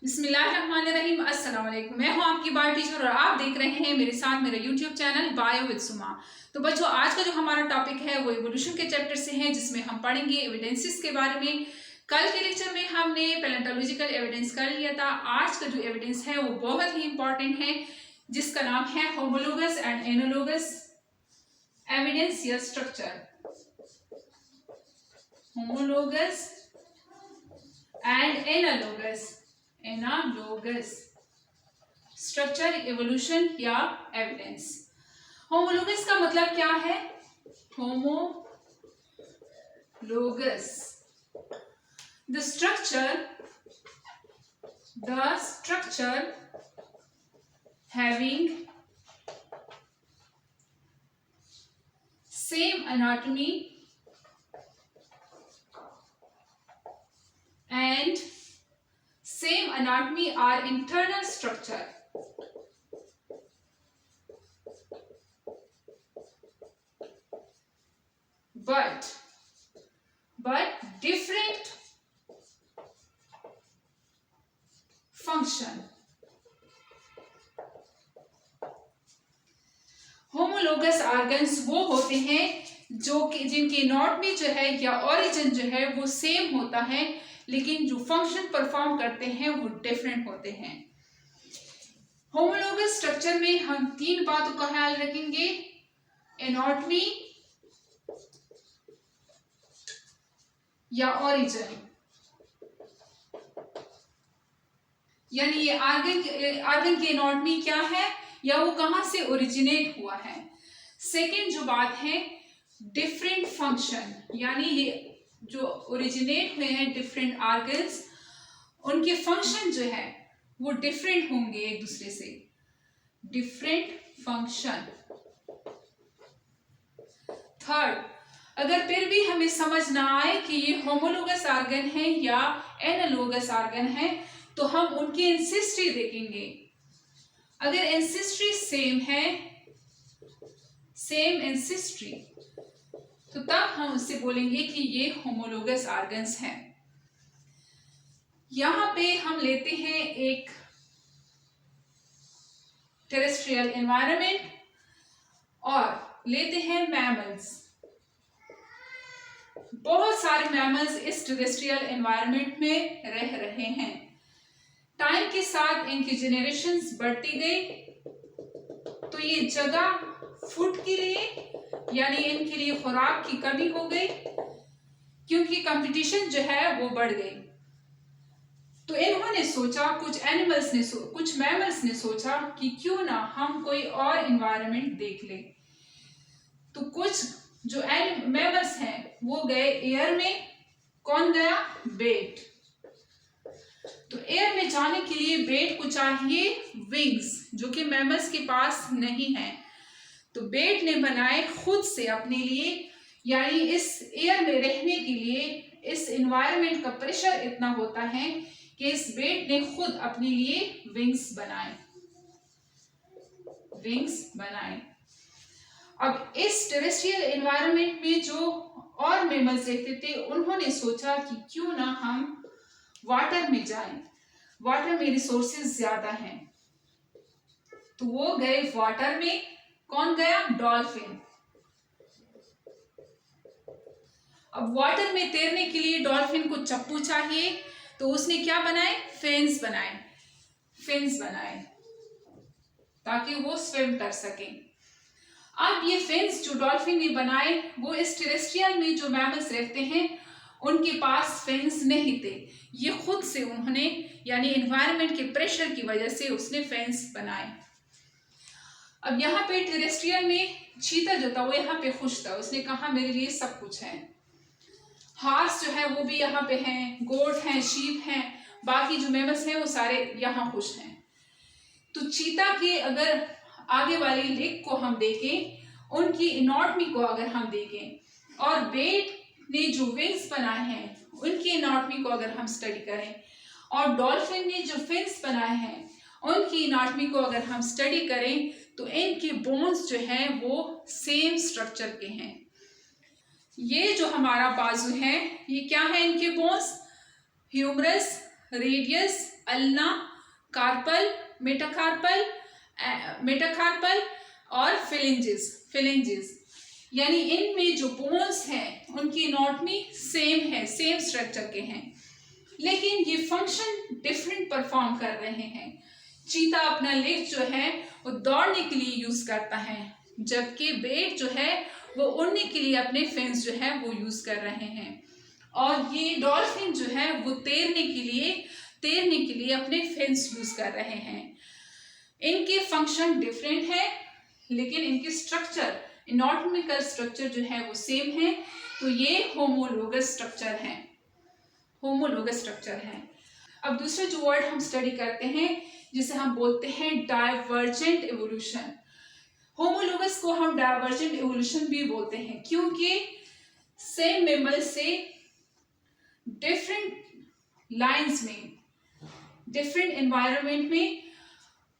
बिस्मिल्लाहिर्रहमानिर्रहीम। अस्सलाम वालेकुम। मैं हूं आपकी बायो टीचर और आप देख रहे हैं मेरे साथ मेरा यूट्यूब चैनल बायो विद सुमा। तो बच्चों, आज का जो हमारा टॉपिक है वो इवोल्यूशन के चैप्टर से है, जिसमें हम पढ़ेंगे एविडेंसेस के बारे में। कल के लेक्चर में हमने पैलेंटोलॉजिकल एविडेंस कर लिया था। आज का जो एविडेंस है वो बहुत ही इंपॉर्टेंट है, जिसका नाम है होमोलोगस एंड एनालोगस एविडेंस या structure. Homologous and analogous structure, evolution या एविडेंस। होमोलोगस का मतलब क्या है? Homologous the structure having same anatomy and same anatomy are internal structure, but different function. Homologous organs वो होते हैं जो कि जिनकी एनाटॉमी जो है या ओरिजिन जो है वो सेम होता है, लेकिन जो फंक्शन परफॉर्म करते हैं वो डिफरेंट होते हैं। होमोलोगस स्ट्रक्चर में हम तीन बातों का ख्याल रखेंगे: एनाटॉमी या ओरिजिन, यानी ये ऑर्गन की एनाटॉमी क्या है या वो कहां से ओरिजिनेट हुआ है। सेकेंड जो बात है डिफरेंट फंक्शन, यानी ये जो ओरिजिनेट हुए हैं डिफरेंट ऑर्गन्स, उनके फंक्शन जो है वो डिफरेंट होंगे एक दूसरे से, डिफरेंट फंक्शन। थर्ड, अगर फिर भी हमें समझ ना आए कि ये होमोलोगस ऑर्गन है या एनालोगस ऑर्गन है, तो हम उनकी एंसेस्ट्री देखेंगे। अगर एंसेस्ट्री सेम है, सेम एंसेस्ट्री, तो तब हम उससे बोलेंगे कि ये होमोलोगस ऑर्गन्स हैं। यहां पे हम लेते हैं एक टेरेस्ट्रियल एनवायरनमेंट और लेते हैं मैमल्स। बहुत सारे मैमल्स इस टेरेस्ट्रियल एनवायरनमेंट में रह रहे हैं। टाइम के साथ इनकी जेनरेशंस बढ़ती गई, तो ये जगह फूड के लिए यानी इनके लिए खुराक की कमी हो गई, क्योंकि कंपटीशन जो है वो बढ़ गई। तो इन्होंने सोचा, कुछ मैमल्स ने सोचा कि क्यों ना हम कोई और एनवायरनमेंट देख ले। तो कुछ जो मैमल्स हैं वो गए एयर में। कौन गया? बेट। तो एयर में जाने के लिए बेट को चाहिए विंग्स, जो कि मैमल्स के पास नहीं है। तो बेट ने बनाए खुद से अपने लिए, यानी इस एयर में रहने के लिए इस एनवायरनमेंट का प्रेशर इतना होता है कि इस बेट ने खुद अपने लिए विंग्स बनाए। अब इस टेरेस्ट्रियल एनवायरनमेंट में जो और मैमल्स रहते थे, उन्होंने सोचा कि क्यों ना हम वाटर में जाएं, वाटर में रिसोर्सेज ज्यादा हैं। तो वो गए वाटर में। कौन गया? डॉल्फिन। अब वाटर में तैरने के लिए डॉल्फिन को चप्पू चाहिए, तो उसने क्या बनाए? फिन्स बनाए ताकि वो स्विम कर सके। अब ये फिन्स जो डॉल्फिन ने बनाए, वो इस टेरेस्ट्रियल में जो मैमल्स रहते हैं उनके पास फिन्स नहीं थे। ये खुद से उन्होंने, यानी एनवायरनमेंट के प्रेशर की वजह से उसने फिन्स बनाए। अब यहाँ पे टेरेस्ट्रियल में चीता जो था वो यहाँ पे खुश था। उसने कहा मेरे लिए सब कुछ है। हॉर्स जो है वो भी यहाँ पे हैं, गोट हैं, शीप हैं, बाकी जो मैमल्स हैं वो सारे यहाँ खुश हैं। तो चीता के अगर आगे वाली लेग को हम देखें, उनकी एनाटॉमी को अगर हम देखें, और बेट ने जो विंग्स बनाए हैं उनकी एनाटॉमी को अगर हम स्टडी करें, और डॉल्फिन ने जो फिन्स बनाए हैं उनकी एनाटॉमी को अगर हम स्टडी करें, तो इनके बोन्स जो हैं वो सेम स्ट्रक्चर के हैं। ये जो हमारा बाजू है, ये क्या है? इनके bones humerus, radius, ulna, carpal, metacarpal और फिलेंजेस। यानी इनमें जो बोन्स हैं उनकी एनाटॉमी सेम है, सेम स्ट्रक्चर के हैं, लेकिन ये फंक्शन डिफरेंट परफॉर्म कर रहे हैं। चीता अपना लेग जो है वो दौड़ने के लिए यूज करता है, जबकि बेट जो है वो उड़ने के लिए अपने फिन्स जो है वो यूज कर रहे हैं। और ये डॉल्फिन जो है वो तैरने के लिए अपने फिन्स यूज कर रहे हैं। इनके फंक्शन डिफरेंट है, लेकिन इनके स्ट्रक्चर, एनाटॉमिकल स्ट्रक्चर जो है वो सेम है। तो ये होमोलोगस स्ट्रक्चर है। अब दूसरा जो वर्ड हम स्टडी करते हैं जिसे हम बोलते हैं डाइवर्जेंट एवोल्यूशन। होमोलोगस को हम डाइवर्जेंट एवोल्यूशन भी बोलते हैं, क्योंकि सेम मेमल से डिफरेंट लाइंस में, डिफरेंट एनवायरनमेंट में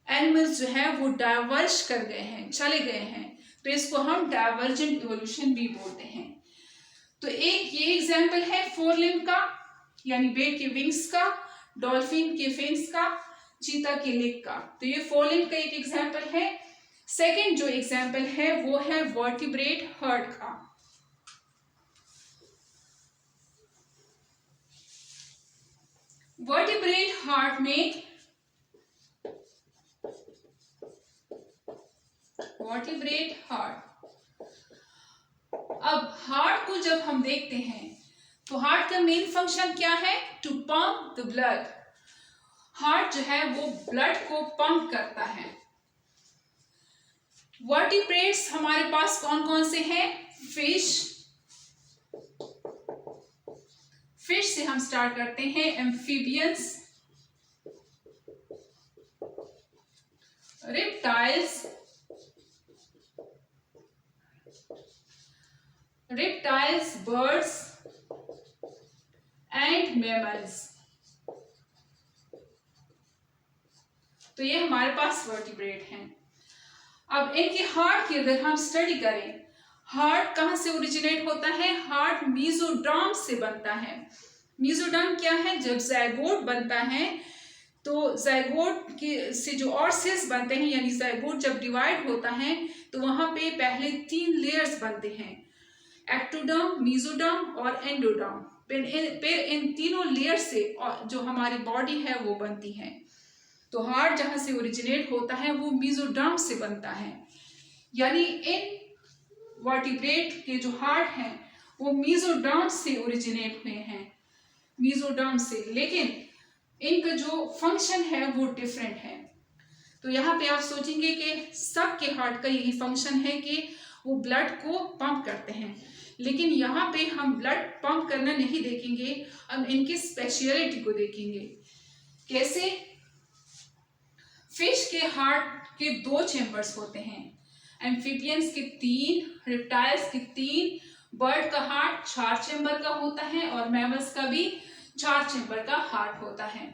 एनिमल्स जो है वो डाइवर्ज कर गए हैं, चले गए हैं, तो इसको हम डाइवर्जेंट इवोल्यूशन भी बोलते हैं। तो एक ये एग्जांपल है फोर लिम्ब का, यानी बेट के विंग्स का, डॉल्फिन के फिन्स का, चीता के लेग का। तो ये फोर लिम्ब का एक एग्जांपल है। सेकंड जो एग्जांपल है वो है वर्टिब्रेट हार्ट का। वर्टिब्रेट हार्ट में अब हार्ट को जब हम देखते हैं तो हार्ट का मेन फंक्शन क्या है? To pump the blood. Heart जो है वो ब्लड को पंप करता है। वर्टिब्रेट्स हमारे पास कौन कौन से हैं? फिश से हम स्टार्ट करते हैं। Amphibians, reptiles, birds and mammals। तो ये हमारे पास वर्टिब्रेट हैं। अब इनके हार्ट की अगर हम स्टडी करें, हार्ट कहां से ओरिजिनेट होता है? हार्ट मीजोडर्म से बनता है। मीजोडर्म क्या है? जब ज़ायगोट बनता है तो ज़ायगोट के से जो और सेल्स बनते हैं, यानी ज़ायगोट जब डिवाइड होता है तो वहां पे पहले 3 लेयर्स बनते हैं, एक्टोडर्म, मीजोडर्म और एंडोडर्म। फिर इन तीनों लेयर से जो हमारी बॉडी है वो बनती है। तो हार्ट जहां से ओरिजिनेट होता है वो मीजोडर्म से बनता है। यानी इन वर्टिब्रेट के जो हार्ट हैं वो मीजोडर्म से ओरिजिनेट हुए हैं, मीजोडर्म से, लेकिन इनका जो फंक्शन है वो डिफरेंट है। तो यहाँ पे आप सोचेंगे कि सबके हार्ट का यही फंक्शन है कि वो ब्लड को पंप करते हैं, लेकिन यहाँ पे हम ब्लड पंप करना नहीं देखेंगे, हम इनकी स्पेशलिटी को देखेंगे। कैसे? फिश के हार्ट के 2 चैम्बर्स होते हैं, एम्फीबियंस के 3, रेप्टाइल्स के 3, बर्ड का हार्ट 4 चैम्बर का होता है और मैमल्स का भी 4 चैम्बर का हार्ट होता है।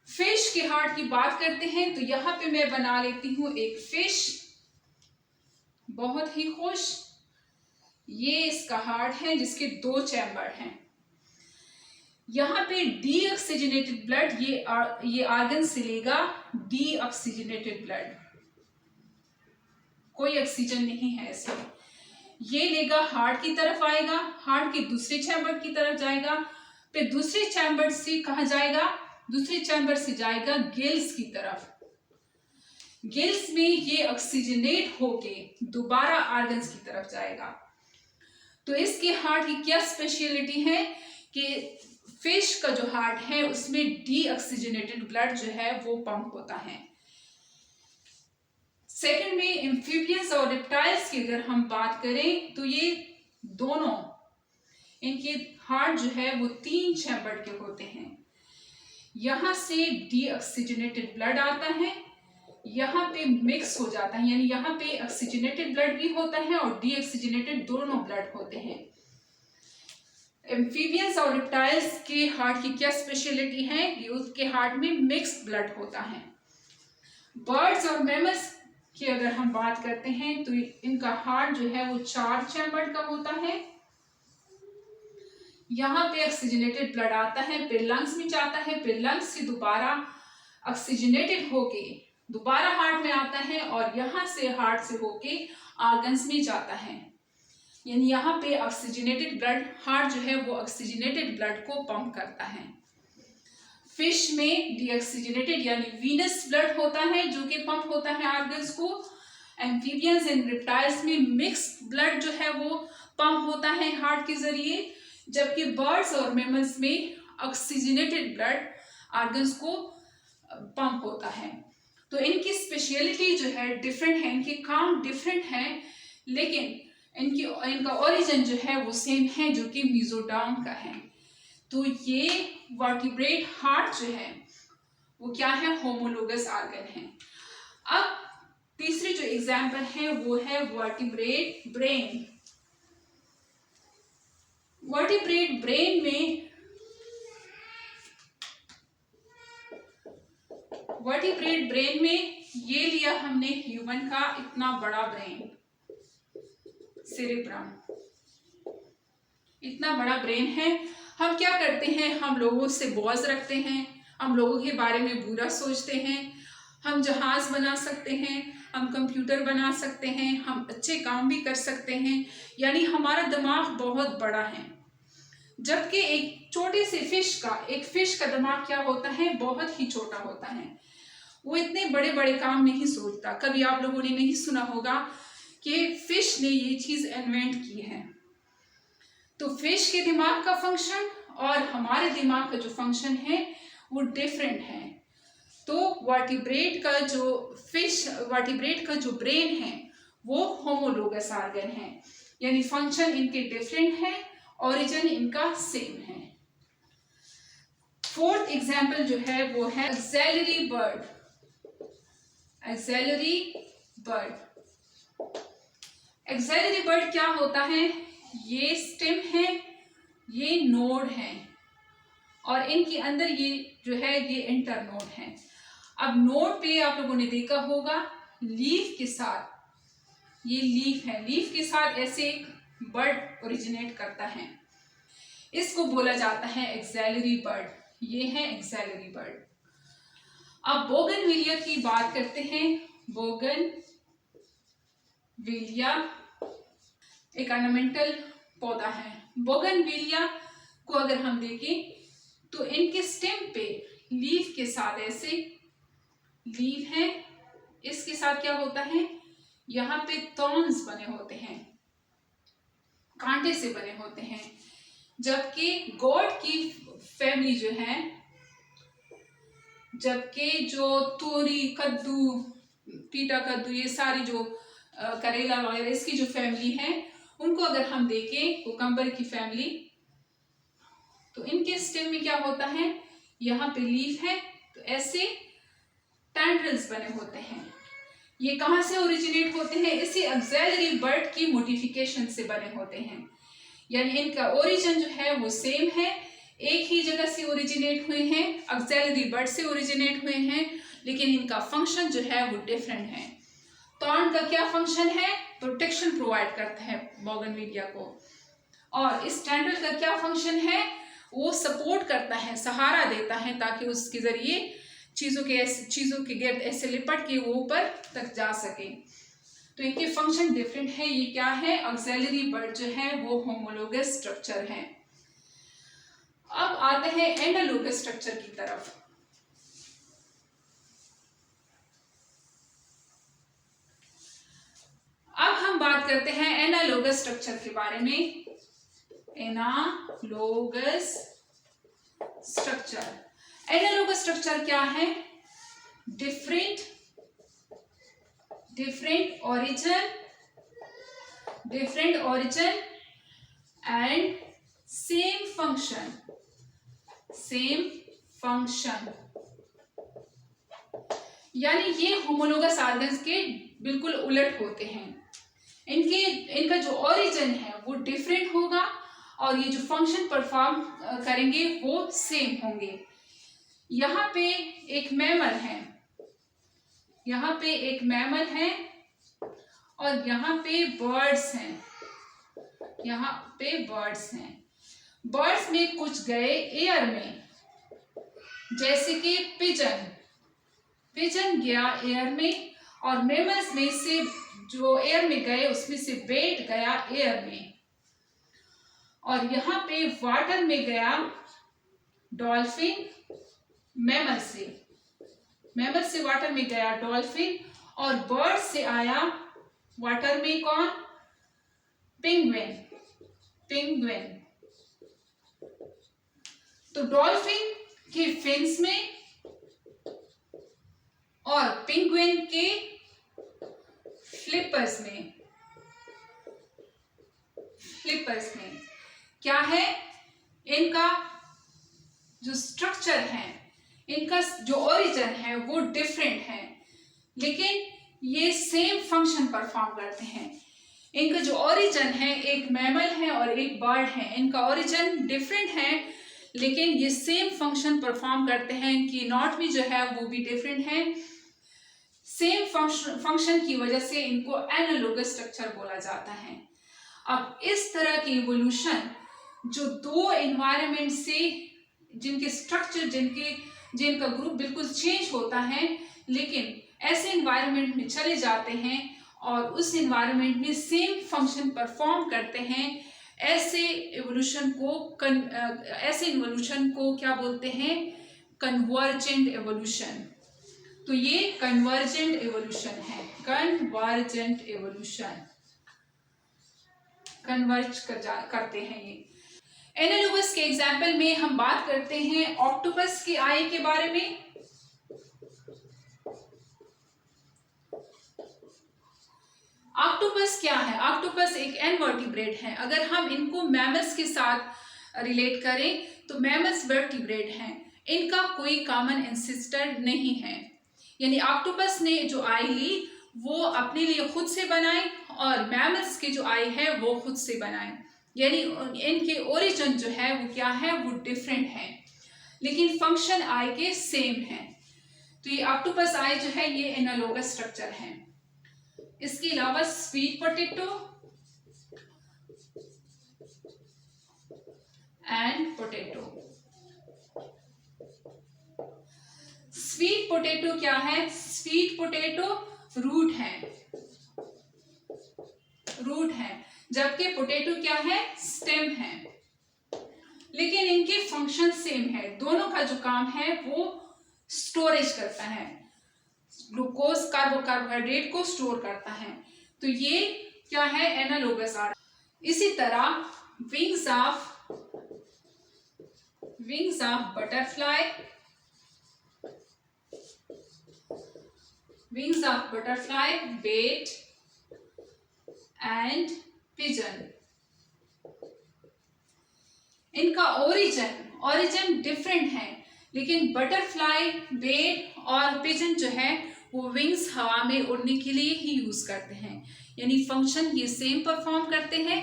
फिश के हार्ट की बात करते हैं तो यहाँ पे मैं बना लेती हूँ एक फिश, बहुत ही खुश। ये इसका हार्ट है जिसके 2 चैम्बर हैं। यहाँ पे डीऑक्सीजनेटेड ब्लड ये आर्गन से लेगा, डीऑक्सीजनेटेड ब्लड, कोई ऑक्सीजन नहीं है इसमें। ये लेगा हार्ट की तरफ आएगा, हार्ट के दूसरे चैम्बर की तरफ जाएगा, फिर दूसरे चैम्बर से कहाँ जाएगा? दूसरे चैम्बर से जाएगा गिल्स की तरफ। गिल्स में ये ऑक्सीजनेट होके दोबारा आर्गन्स की तरफ जाएगा। तो इसके हार्ट की क्या स्पेशलिटी है कि फिश का जो हार्ट है उसमें डीऑक्सीजनेटेड ब्लड जो है वो पंप होता है। सेकंड में एम्फीबियंस और रेप्टाइल्स की अगर हम बात करें तो ये दोनों, इनके हार्ट जो है वो 3 चैम्बर के होते हैं। यहां से डीऑक्सीजनेटेड ब्लड आता है, यहाँ पे मिक्स हो जाता है, यानी यहाँ पे ऑक्सीजनेटेड ब्लड भी होता है और डीऑक्सीजनेटेड दोनों ब्लड होते हैं। एम्फीबियंस और रेप्टाइल्स के हार्ट की क्या स्पेशलिटी है कि उसके हार्ट में मिक्स ब्लड होता है। बर्ड्स और मैमल्स की अगर हम बात करते हैं तो इनका हार्ट जो है वो 4 चैम्बर का होता है। यहाँ पे ऑक्सीजनेटेड ब्लड आता है, फिर लंग्स में जाता है, फिर लंग्स से दोबारा ऑक्सीजनेटेड होके दोबारा हार्ट में आता है और यहाँ से हार्ट से होके ऑर्गन्स में जाता है। यानी यहाँ पे ऑक्सीजनेटेड ब्लड, हार्ट जो है वो ऑक्सीजनेटेड ब्लड को पंप करता है। फिश में डीऑक्सीजनेटेड यानी वीनस ब्लड होता है जो कि पंप होता है ऑर्गन्स को। एम्फीबियंस एंड रिप्टाइल्स में मिक्स्ड ब्लड जो है वो पंप होता है हार्ट के जरिए, जबकि बर्ड्स और मैमल्स में ऑक्सीजनेटेड ब्लड ऑर्गन्स को पंप होता है। तो इनकी स्पेशलिटी जो है डिफरेंट है, इनके काम डिफरेंट हैं, लेकिन इनका ओरिजिन जो है वो सेम है जो कि मेसोडर्म का है। तो ये वर्टिब्रेट हार्ट जो है वो क्या है, होमोलोगस ऑर्गन है। अब तीसरी जो एग्जाम्पल है वो है वर्टिब्रेट ब्रेन। वर्टिब्रेट ब्रेन में ये लिया हमने ह्यूमन का इतना बड़ा ब्रेन, सेरेब्रम, इतना बड़ा ब्रेन है। हम क्या करते हैं, हम लोगों से बॉज रखते हैं, हम लोगों के बारे में बुरा सोचते हैं। हम जहाज बना सकते हैं, हम कंप्यूटर बना सकते हैं, हम अच्छे काम भी कर सकते हैं, यानी हमारा दिमाग बहुत बड़ा है। जबकि एक छोटे से फिश का दिमाग क्या होता है, बहुत ही छोटा होता है। वो इतने बड़े बड़े काम नहीं सोचता। कभी आप लोगों ने नहीं सुना होगा कि फिश ने ये चीज इन्वेंट की है। तो फिश के दिमाग का फंक्शन और हमारे दिमाग का जो फंक्शन है वो डिफरेंट है। तो वर्टिब्रेट का जो ब्रेन है वो होमोलोगस ऑर्गन है, यानी फंक्शन इनके डिफरेंट है, ओरिजिन इनका सेम है। फोर्थ एग्जाम्पल जो है वो है एक्सेलरी बर्ड। एक्सेलरी बर्ड क्या होता है, ये स्टेम है, ये नोड है और इनके अंदर ये जो है ये इंटरनोड है। अब नोड पे आप लोगों ने देखा होगा लीफ के साथ, ये लीफ है, लीफ के साथ ऐसे एक बर्ड ओरिजिनेट करता है, इसको बोला जाता है एक्सेलरी बर्ड। ये है एक्सेलरी बर्ड। अब बोगनविलिया की बात करते हैं। बोगनविलिया एक ऑर्नामेंटल पौधा है। बोगनविलिया को अगर हम देखें तो इनके स्टेम पे लीफ के साथ ऐसे लीफ है, इसके साथ क्या होता है, यहाँ पे थॉर्न्स बने होते हैं, कांटे से बने होते हैं। जबकि गोट की फैमिली जो है, जबकि जो तोरी, कद्दू, पीटा कद्दू, ये सारी जो करेला वगैरह इसकी जो फैमिली है, उनको अगर हम देखें कुकम्बर की फैमिली, तो इनके स्टेम में क्या होता है, यहाँ पे लीफ है तो ऐसे टेंड्रिल्स बने होते हैं। ये कहाँ से ओरिजिनेट होते हैं, इसी एक्सेलरी बर्ड की मोडिफिकेशन से बने होते हैं। यानी इनका ओरिजिन जो है वो सेम है, एक ही जगह से ओरिजिनेट हुए हैं, एक्सेलरी बर्ड से ओरिजिनेट हुए हैं, लेकिन इनका फंक्शन जो है वो डिफरेंट है। थॉर्न का क्या फंक्शन है, प्रोटेक्शन प्रोवाइड करता है बोगनविलिया को, और इस टेंड्रिल का क्या फंक्शन है, वो सपोर्ट करता है, सहारा देता है ताकि उसके जरिए चीजों के गिर्द ऐसे लिपट के वो ऊपर तक जा सके। तो इनके फंक्शन डिफरेंट है। ये क्या है, ऑक्सिलरी बर्ड जो है वो होमोलोगस स्ट्रक्चर है। अब आते हैं एनालोगस स्ट्रक्चर की तरफ। अब हम बात करते हैं एनालोगस स्ट्रक्चर के बारे में। एनालोगस स्ट्रक्चर क्या है, different origin and same function. यानी ये होमोलोगस ऑर्गन्स के बिल्कुल उलट होते हैं। इनका जो ओरिजिन है वो डिफरेंट होगा और ये जो फंक्शन परफॉर्म करेंगे वो सेम होंगे। यहाँ पे एक मैमल है, और यहाँ पे बर्ड्स हैं। बर्ड्स में कुछ गए एयर में, जैसे कि पिजन, पिजन गया एयर में, और मैमल्स में से जो एयर में गए उसमें से बेट गया एयर में, और यहाँ पे वाटर में गया डॉल्फिन, मैमल से वाटर में गया डॉल्फिन, और बर्ड से आया वाटर में कौन, पेंगुइन, तो डॉल्फिन के फिन्स में और पेंगुइन के फ्लिपर्स में क्या है, इनका जो स्ट्रक्चर है, इनका जो ओरिजिन है वो डिफरेंट है, लेकिन ये सेम फंक्शन परफॉर्म करते हैं। इनका जो ओरिजिन है, एक मैमल है और एक बर्ड है, इनका ओरिजिन डिफरेंट है लेकिन ये सेम फंक्शन परफॉर्म करते हैं। इनकी एनाटॉमी जो है वो भी डिफरेंट है। सेम फंक्शन की वजह से इनको एनालोगस स्ट्रक्चर बोला जाता है। अब इस तरह की इवोल्यूशन जो दो एनवायरनमेंट से जिनके स्ट्रक्चर जिनका ग्रुप बिल्कुल चेंज होता है, लेकिन ऐसे एनवायरनमेंट में चले जाते हैं और उस एनवायरनमेंट में सेम फंक्शन परफॉर्म करते हैं, ऐसे इवोल्यूशन को क्या बोलते हैं, कन्वर्जेंट इवोल्यूशन। तो ये कन्वर्जेंट इवोल्यूशन है, कन्वर्ज करते हैं ये। एनालॉगस के एग्जाम्पल में हम बात करते हैं ऑक्टोपस की आई के बारे में। ऑक्टोपस क्या है, ऑक्टोपस एक इनवर्टिब्रेट है। अगर हम इनको मैमल्स के साथ रिलेट करें तो मैमल्स वर्टिब्रेट हैं, इनका कोई कॉमन एंसेस्टर नहीं है। यानी ऑक्टोपस ने जो आई ली वो अपने लिए खुद से बनाई और मैमल्स की जो आई है वो खुद से बनाई, यानी इनके ओरिजिन जो है वो क्या है, वो डिफरेंट है, लेकिन फंक्शन आई के सेम है। तो ये ऑक्टोपस आई जो है ये एनालॉगस स्ट्रक्चर है। इसके अलावा sweet potato and potato. Sweet potato क्या है, स्वीट पोटैटो रूट है, जबकि पोटैटो क्या है, स्टेम है, लेकिन इनके फंक्शन सेम है। दोनों का जो काम है वो स्टोरेज करता है, ग्लूकोज कार्बोहाइड्रेट को स्टोर करता है। तो ये क्या है, एनालॉगस आर। इसी तरह wings of butterfly, bat and pigeon, इनका ओरिजिन डिफरेंट है, लेकिन बटरफ्लाई, बेट और पिजन जो है वो विंग्स हवा में उड़ने के लिए ही यूज करते हैं, यानी फंक्शन ये सेम परफॉर्म करते हैं,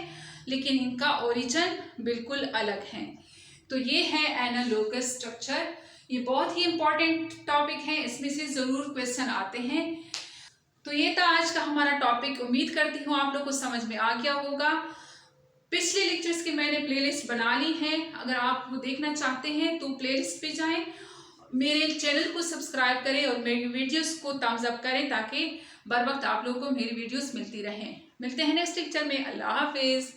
लेकिन इनका ओरिजिन बिल्कुल अलग है। तो ये है एनालॉगस स्ट्रक्चर। ये बहुत ही इंपॉर्टेंट टॉपिक है, इसमें से जरूर क्वेश्चन आते हैं। तो ये था आज का हमारा टॉपिक। उम्मीद करती हूँ आप लोग को समझ में आ गया होगा। पिछले लेक्चर्स की मैंने प्लेलिस्ट बना ली है, अगर आप वो देखना चाहते हैं तो प्लेलिस्ट पे जाएं, मेरे चैनल को सब्सक्राइब करें और मेरी वीडियोस को थम्स अप करें ताकि बर वक्त आप लोगों को मेरी वीडियोस मिलती रहें। मिलते हैं नेक्स्ट लेक्चर में। अल्लाह हाफिज।